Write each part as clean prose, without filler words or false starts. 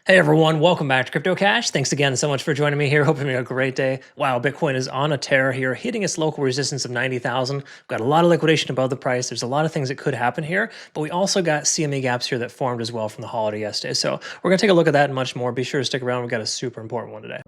Hey everyone, welcome back to Crypto Cash. Thanks again so much for joining me here. Hope you're having a great day. Wow, Bitcoin is on a tear here, hitting its local resistance of 90,000. We've got a lot of liquidation above the price. There's a lot of things that could happen here, but we also got CME gaps here that formed as well from the holiday yesterday. So we're going to take a look at that and much more. Be sure to stick around. We've got a super important one today.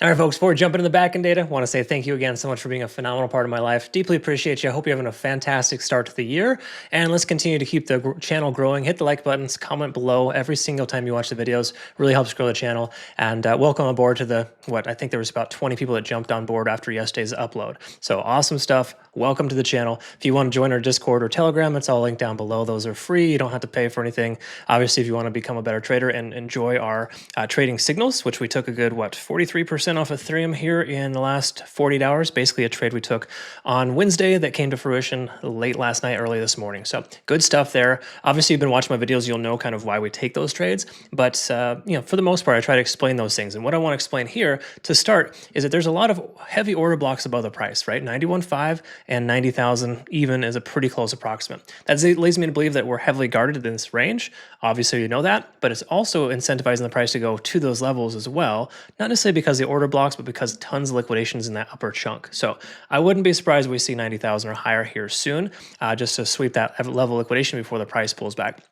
All right, folks, before we jump into the back-end data, I want to say thank you again so much for being a phenomenal part of my life. Deeply appreciate you. I hope you're having a fantastic start to the year. And let's continue to keep the channel growing. Hit the like buttons, comment below every single time you watch the videos. Really helps grow the channel. And welcome aboard to the, I think there was about 20 people that jumped on board after yesterday's upload. So awesome stuff. Welcome to the channel. If you want to join our Discord or Telegram, it's all linked down below. Those are free. You don't have to pay for anything. Obviously, if you want to become a better trader and enjoy our trading signals, which we took a good, 43% off Ethereum here in the last 48 hours. Basically a trade we took on Wednesday that came to fruition late last night, early this morning. So good stuff there. Obviously, you've been watching my videos, you'll know kind of why we take those trades. But for the most part, I try to explain those things. And what I want to explain here to start is that there's a lot of heavy order blocks above the price, right? 91.5 and 90,000 even is a pretty close approximate. That leads me to believe that we're heavily guarded in this range. Obviously, you know that, but it's also incentivizing the price to go to those levels as well. Not necessarily because the order blocks, but because tons of liquidations in that upper chunk. So I wouldn't be surprised if we see 90,000 or higher here soon, just to sweep that level of liquidation before the price pulls back.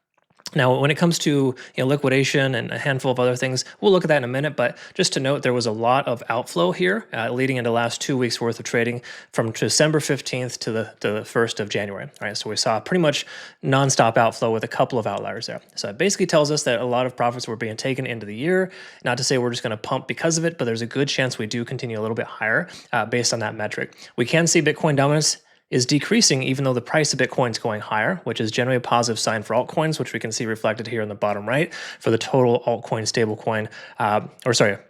Now, when it comes to liquidation and a handful of other things, we'll look at that in a minute. But just to note, there was a lot of outflow here leading into the last 2 weeks worth of trading from December 15th to the 1st of January. All right, so we saw pretty much nonstop outflow with a couple of outliers there. So it basically tells us that a lot of profits were being taken into the year. Not to say we're just going to pump because of it, but there's a good chance we do continue a little bit higher based on that metric. We can see Bitcoin dominance is decreasing even though the price of Bitcoin is going higher, which is generally a positive sign for altcoins, which we can see reflected here in the bottom right for the total altcoin stablecoin,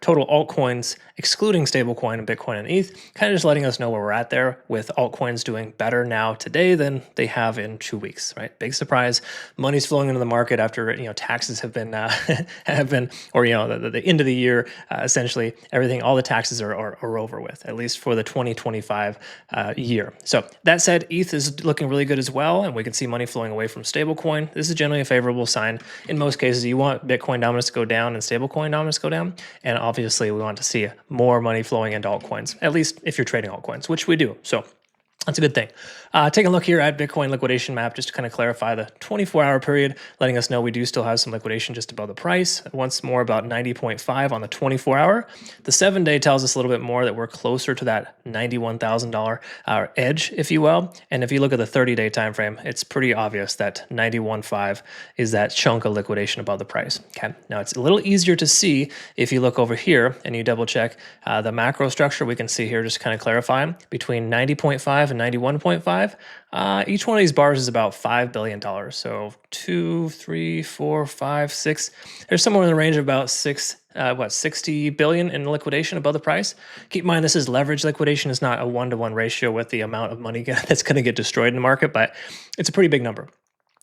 total altcoins excluding stablecoin and Bitcoin and ETH, kind of just letting us know where we're at there with altcoins doing better now today than they have in 2 weeks, right? Big surprise. Money's flowing into the market after, taxes have been, the end of the year, essentially everything, all the taxes are over with, at least for the 2025 year. So that said, ETH is looking really good as well, and we can see money flowing away from stablecoin. This is generally a favorable sign. In most cases, you want Bitcoin dominance to go down and stablecoin dominance to go down, and obviously we want to see more money flowing into altcoins, at least if you're trading altcoins, which we do. So that's a good thing. Taking a look here at Bitcoin liquidation map, just to kind of clarify the 24-hour period, letting us know we do still have some liquidation just above the price. Once more, about 90.5 on the 24-hour. The 7-day tells us a little bit more that we're closer to that $91,000 edge, if you will. And if you look at the 30-day time frame, it's pretty obvious that 91.5 is that chunk of liquidation above the price. Okay. Now it's a little easier to see if you look over here and you double check the macro structure. We can see here, just kind of clarifying between 90.5 and 91.5. Each one of these bars is about $5 billion. So 2, 3, 4, 5, 6. There's somewhere in the range of about 60 billion in liquidation above the price. Keep in mind, this is leverage liquidation. It's not a 1-to-1 ratio with the amount of money that's going to get destroyed in the market, but it's a pretty big number.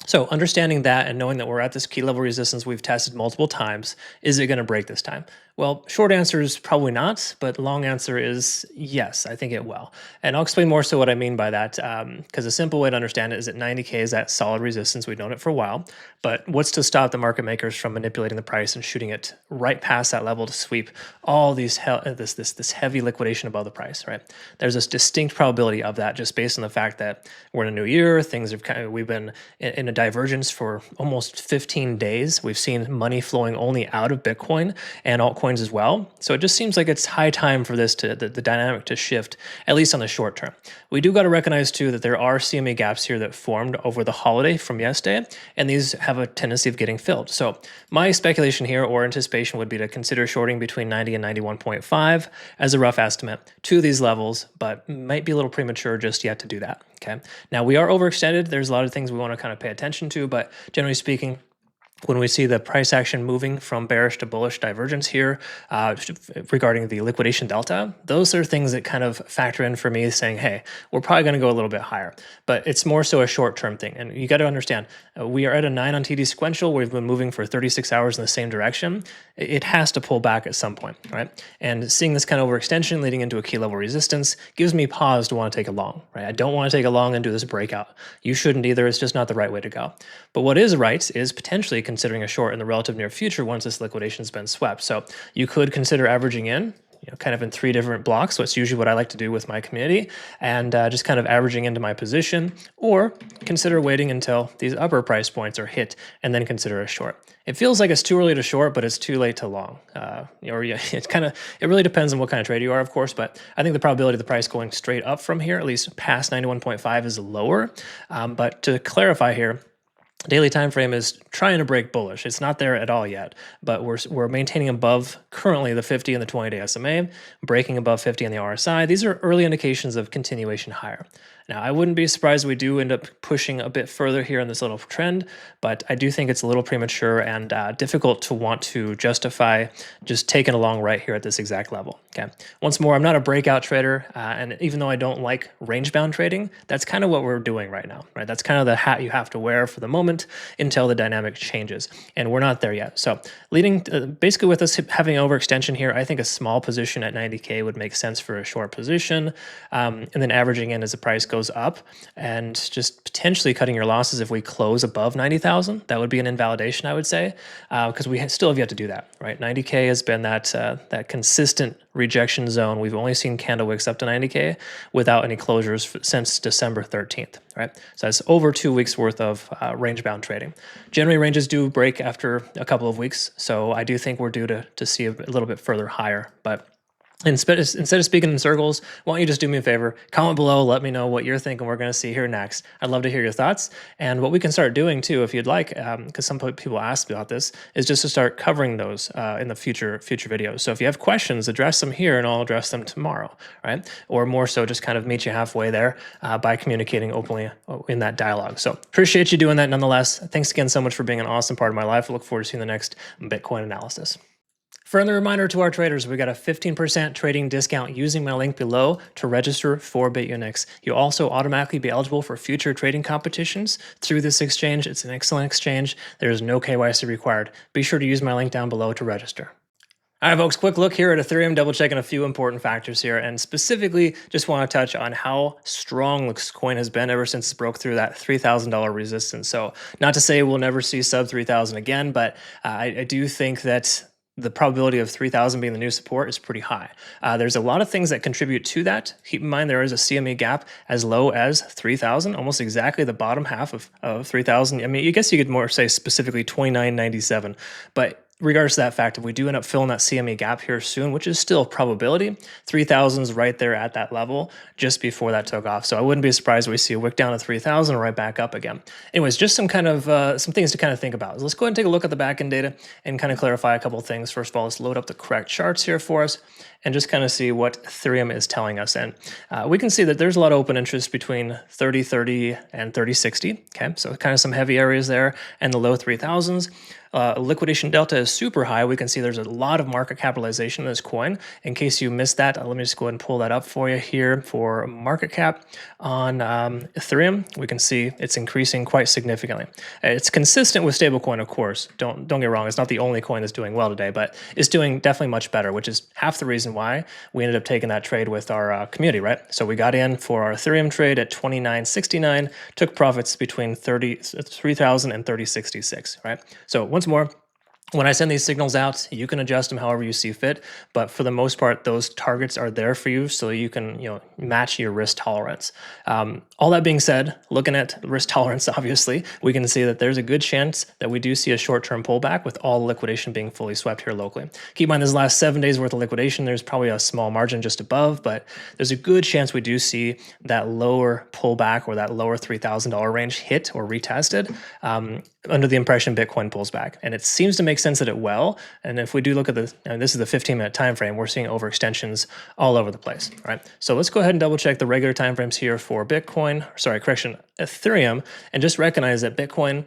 So understanding that and knowing that we're at this key level resistance we've tested multiple times, is it going to break this time? Well, short answer is probably not, but long answer is yes, I think it will. And I'll explain more so what I mean by that, because a simple way to understand it is that 90K is that solid resistance. We've known it for a while, but what's to stop the market makers from manipulating the price and shooting it right past that level to sweep all these this heavy liquidation above the price, right? There's this distinct probability of that just based on the fact that we're in a new year, things have we've been in a divergence for almost 15 days. We've seen money flowing only out of Bitcoin and altcoins as well. So it just seems like it's high time for this the dynamic to shift, at least on the short term. We do got to recognize too that there are CME gaps here that formed over the holiday from yesterday, and these have a tendency of getting filled. So my speculation here or anticipation would be to consider shorting between 90 and 91.5 as a rough estimate to these levels, but might be a little premature just yet to do that. Okay. Now we are overextended. There's a lot of things we want to kind of pay attention to, but generally speaking, when we see the price action moving from bearish to bullish divergence here regarding the liquidation delta, those are things that kind of factor in for me saying, hey, we're probably going to go a little bit higher, but it's more so a short-term thing. And you got to understand, we are at a 9 on TD sequential. We've been moving for 36 hours in the same direction. It has to pull back at some point, right? And seeing this kind of overextension leading into a key level resistance gives me pause to want to take a long, right? I don't want to take a long and do this breakout. You shouldn't either. It's just not the right way to go. But what is right is potentially considering a short in the relative near future once this liquidation has been swept. So you could consider averaging in, kind of in 3 different blocks. So it's usually what I like to do with my community, and just kind of averaging into my position, or consider waiting until these upper price points are hit and then consider a short. It feels like it's too early to short, but it's too late to long. It really depends on what kind of trader you are, of course, but I think the probability of the price going straight up from here, at least past 91.5, is lower. But to clarify here, daily time frame is trying to break bullish. It's not there at all yet, but we're maintaining above currently the 50 and the 20-day SMA, breaking above 50 on the RSI. These are early indications of continuation higher. Now, I wouldn't be surprised if we do end up pushing a bit further here in this little trend, but I do think it's a little premature and difficult to want to justify just taking a long right here at this exact level. Okay. Once more, I'm not a breakout trader, and even though I don't like range-bound trading, that's kind of what we're doing right now, right? That's kind of the hat you have to wear for the moment until the dynamic changes, and we're not there yet. So leading basically with us having overextension here, I think a small position at 90K would make sense for a short position, and then averaging in as the price goes up, and just potentially cutting your losses if we close above 90,000. That would be an invalidation, I would say, because we still have yet to do that, right? 90K has been that consistent rejection zone. We've only seen candle wicks up to 90K without any closures since December 13th, right? So that's over 2 weeks worth of range-bound trading. Generally, ranges do break after a couple of weeks, so I do think we're due to see a little bit further higher, but instead of speaking in circles, why don't you just do me a favor, comment below, let me know what you're thinking we're going to see here next. I'd love to hear your thoughts. And what we can start doing too, if you'd like, because some people asked about this, is just to start covering those in the future videos. So if you have questions, address them here and I'll address them tomorrow, right? Or more so, just kind of meet you halfway there by communicating openly in that dialogue. So appreciate you doing that nonetheless. Thanks again so much for being an awesome part of my life. I look forward to seeing the next Bitcoin analysis. Friendly reminder to our traders, we got a 15% trading discount using my link below to register for Bitunix. You'll also automatically be eligible for future trading competitions through this exchange. It's an excellent exchange. There is no KYC required. Be sure to use my link down below to register. All right, folks, quick look here at Ethereum, double checking a few important factors here, and specifically just want to touch on how strong this coin has been ever since it broke through that $3,000 resistance. So not to say we'll never see sub 3,000 again, but I do think that the probability of 3,000 being the new support is pretty high. There's a lot of things that contribute to that. Keep in mind there is a CME gap as low as 3,000, almost exactly the bottom half of 3,000. I mean, I guess you could more say specifically 2997, but regardless of that fact, if we do end up filling that CME gap here soon, which is still probability, 3,000 is right there at that level just before that took off. So I wouldn't be surprised if we see a wick down to 3,000 and right back up again. Anyways, just some things to kind of think about. So let's go ahead and take a look at the backend data and kind of clarify a couple of things. First of all, let's load up the correct charts here for us and just kind of see what Ethereum is telling us. And we can see that there's a lot of open interest between 30.30 and 30.60. Okay, so kind of some heavy areas there and the low 3,000s. Liquidation delta is super high. We can see there's a lot of market capitalization in this coin. In case you missed that, let me just go ahead and pull that up for you here for market cap on Ethereum. We can see it's increasing quite significantly. It's consistent with stablecoin, of course. Don't get me wrong. It's not the only coin that's doing well today, but it's doing definitely much better, which is half the reason why we ended up taking that trade with our community, right? So we got in for our Ethereum trade at 29.69, took profits between 3,000 and 30.66, right? So once more, when I send these signals out, you can adjust them however you see fit, but for the most part, those targets are there for you so you can match your risk tolerance. All that being said, looking at risk tolerance, obviously, we can see that there's a good chance that we do see a short-term pullback with all liquidation being fully swept here locally. Keep in mind, this last 7 days worth of liquidation, there's probably a small margin just above, but there's a good chance we do see that lower pullback or that lower $3,000 range hit or retested under the impression Bitcoin pulls back. And it seems to make sense that it will. And if we do look at this is the 15-minute time frame, we're seeing overextensions all over the place, right? So let's go ahead and double check the regular time frames here for Ethereum, and just recognize that Bitcoin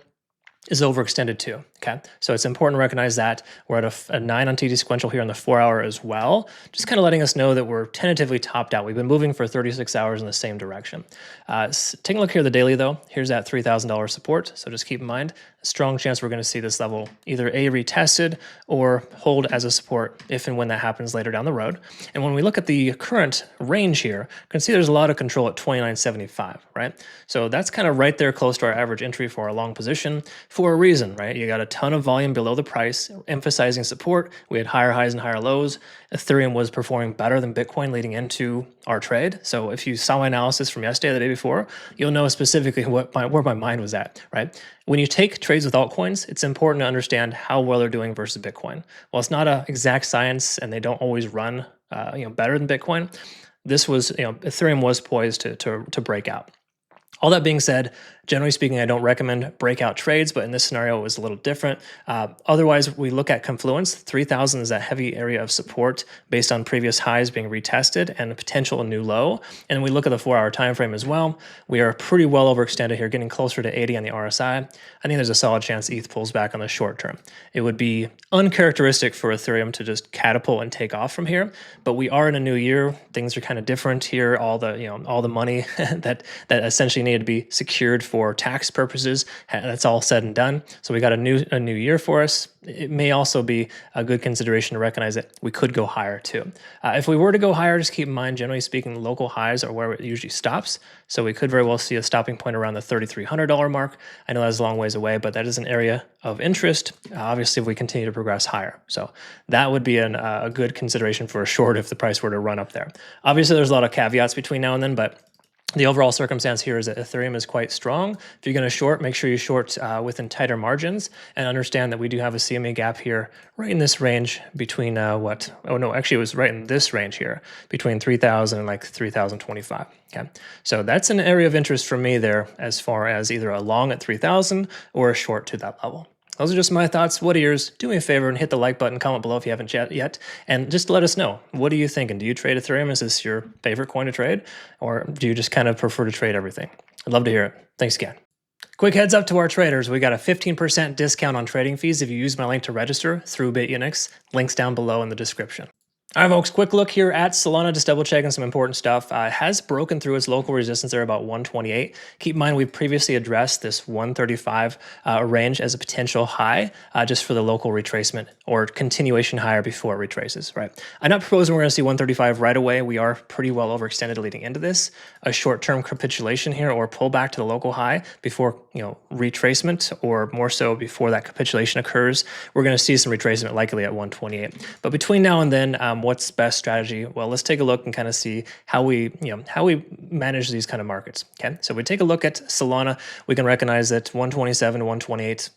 is overextended too, okay? So it's important to recognize that. We're at a 9 on TD sequential here on the 4 hour as well, just kind of letting us know that we're tentatively topped out. We've been moving for 36 hours in the same direction. Taking a look here at the daily though, here's that $3,000 support. So just keep in mind, a strong chance we're gonna see this level either A, retested or hold as a support if and when that happens later down the road. And when we look at the current range here, you can see there's a lot of control at 29.75, right? So that's kind of right there close to our average entry for a long position for a reason, right? You got a ton of volume below the price, emphasizing support. We had higher highs and higher lows. Ethereum was performing better than Bitcoin leading into our trade. So if you saw my analysis from yesterday or the day before, you'll know specifically where my mind was at, right? When you take trades with altcoins, it's important to understand how well they're doing versus Bitcoin. Well, it's not an exact science, and they don't always run better than Bitcoin. This was, Ethereum was poised to break out. All that being said, generally speaking, I don't recommend breakout trades, but in this scenario, it was a little different. Otherwise, we look at confluence. 3,000 is that heavy area of support based on previous highs being retested and a potential new low. And we look at the 4-hour time frame as well. We are pretty well overextended here, getting closer to 80 on the RSI. I think there's a solid chance ETH pulls back on the short term. It would be uncharacteristic for Ethereum to just catapult and take off from here, but we are in a new year. Things are kind of different here. All the money that essentially needed to be secured for tax purposes, that's all said and done. So we got a new year for us. It may also be a good consideration to recognize that we could go higher too. If we were to go higher, just keep in mind, generally speaking, local highs are where it usually stops. So we could very well see a stopping point around the $3,300 mark. I know that's a long ways away, but that is an area of interest, obviously, if we continue to progress higher. So that would be a good consideration for a short if the price were to run up there. Obviously, there's a lot of caveats between now and then, but the overall circumstance here is that Ethereum is quite strong. If you're going to short, make sure you short within tighter margins and understand that we do have a CME gap here right in this range between it was right in this range here between 3,000 and like 3,025. Okay, so that's an area of interest for me there as far as either a long at 3,000 or a short to that level. Those are just my thoughts. What are yours? Do me a favor and hit the like button, comment below if you haven't yet, and just let us know. What are you thinking? Do you trade Ethereum? Is this your favorite coin to trade? Or do you just kind of prefer to trade everything? I'd love to hear it. Thanks again. Quick heads up to our traders. We got a 15% discount on trading fees if you use my link to register through Bitunix. Links down below in the description. All right, folks, quick look here at Solana, just double checking some important stuff. It has broken through its local resistance there about 128. Keep in mind, we previously addressed this 135 range as a potential high just for the local retracement or continuation higher before it retraces, right? I'm not proposing we're going to see 135 right away. We are pretty well overextended leading into this. A short-term capitulation here or pullback to the local high before, retracement, or more so before that capitulation occurs. We're going to see some retracement likely at 128. But between now and then, what's best strategy? Well, let's take a look and kind of see how we manage these kind of markets. Okay, so we take a look at Solana. We can recognize that 127 to 128,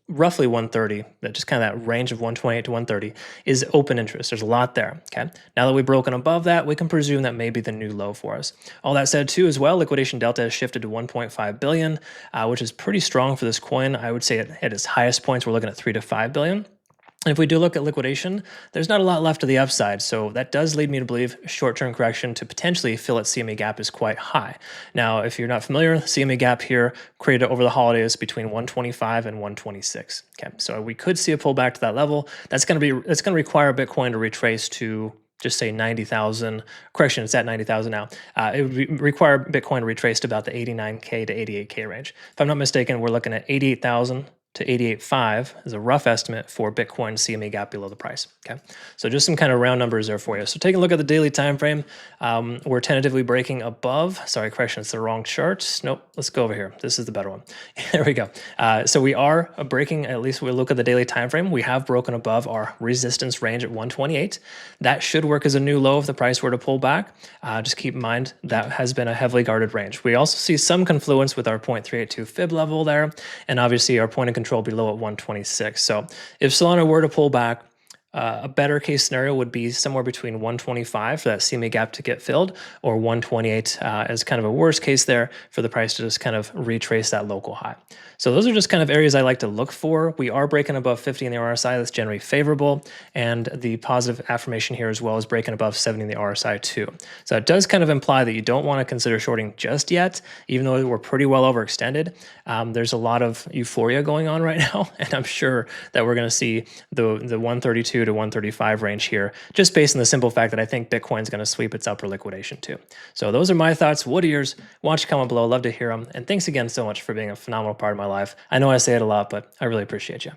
roughly 130, that just kind of that range of 128 to 130 is open interest. There's a lot there. Okay, now that we've broken above that, we can presume that may be the new low for us. All that said, too, as well, liquidation delta has shifted to 1.5 billion, which is pretty strong for this coin. I would say at its highest points, we're looking at 3 to 5 billion. If we do look at liquidation, there's not a lot left to the upside, so that does lead me to believe short-term correction to potentially fill its CME gap is quite high. Now, if you're not familiar, the CME gap here created over the holidays between 125 and 126. Okay, so we could see a pullback to that level. It's going to require Bitcoin to retrace to just say 90,000. Correction, it's at 90,000 now. It would require Bitcoin to retrace to about the 89K to 88K range. If I'm not mistaken, we're looking at 88,000 to 88.5 is a rough estimate for Bitcoin CME gap below the price. Okay, so just some kind of round numbers there for you. So taking a look at the daily time frame, we're tentatively breaking above. Sorry, correction, it's the wrong chart. Nope, let's go over here. This is the better one. There we go. So we are breaking. At least we look at the daily time frame. We have broken above our resistance range at 128. That should work as a new low if the price were to pull back. Just keep in mind that has been a heavily guarded range. We also see some confluence with our 0.382 fib level there, and obviously our point of control below at 126. So if Solana were to pull back, a better case scenario would be somewhere between 125 for that CME gap to get filled, or 128 as kind of a worst case there for the price to just kind of retrace that local high. So those are just kind of areas I like to look for. We are breaking above 50 in the RSI. That's generally favorable. And the positive affirmation here as well is breaking above 70 in the RSI too. So it does kind of imply that you don't want to consider shorting just yet, even though we're pretty well overextended. There's a lot of euphoria going on right now, and I'm sure that we're going to see the 132 to 135 range here, just based on the simple fact that I think Bitcoin's going to sweep its upper liquidation too. So those are my thoughts. What are yours? Why don't you comment below? Love to hear them. And thanks again so much for being a phenomenal part of my life. I know I say it a lot, but I really appreciate you.